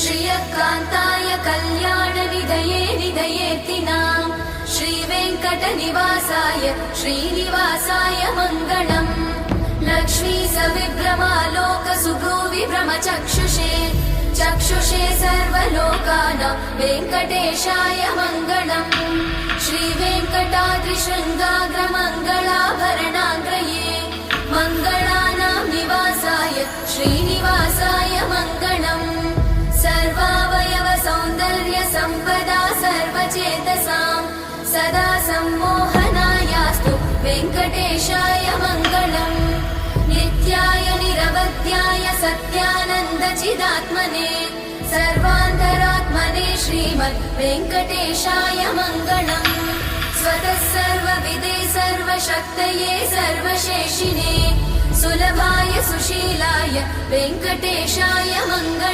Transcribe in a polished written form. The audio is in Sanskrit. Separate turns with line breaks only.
श्रियकान्ताय कल्याणनिधये निधयेऽर्तिनाम् श्रीवेङ्कटनिवासाय श्रीनिवासाय मङ्गलम् लक्ष्मी सविभ्रमालोकसुभ्रूविभ्रमचक्षुषे चक्षुषे सर्वलोकानां वेङ्कटेशाय मङ्गलम् श्रीवेङ्कटाद्रिशृङ्गाग्रमङ्गलाभरणाग्रये मङ्गलानां निवासाय श्रीनिवासाय मङ्गलम् सर्वावयव सौन्दर्य सम्पदा सर्वचेतसां सदा सम्मोहनायास्तु वेङ्कटेशाय मङ्गलम् नित्याय निरवध्याय सत्यानन्दचिदात्मने सर्वान्तरात्मने श्रीमद् वेङ्कटेशाय मङ्गलम् स्वतः सर्वविदे सर्वशक्तये सर्वशेषिने सुलभाय सुशीलाय वेङ्कटेशाय मङ्गलम्।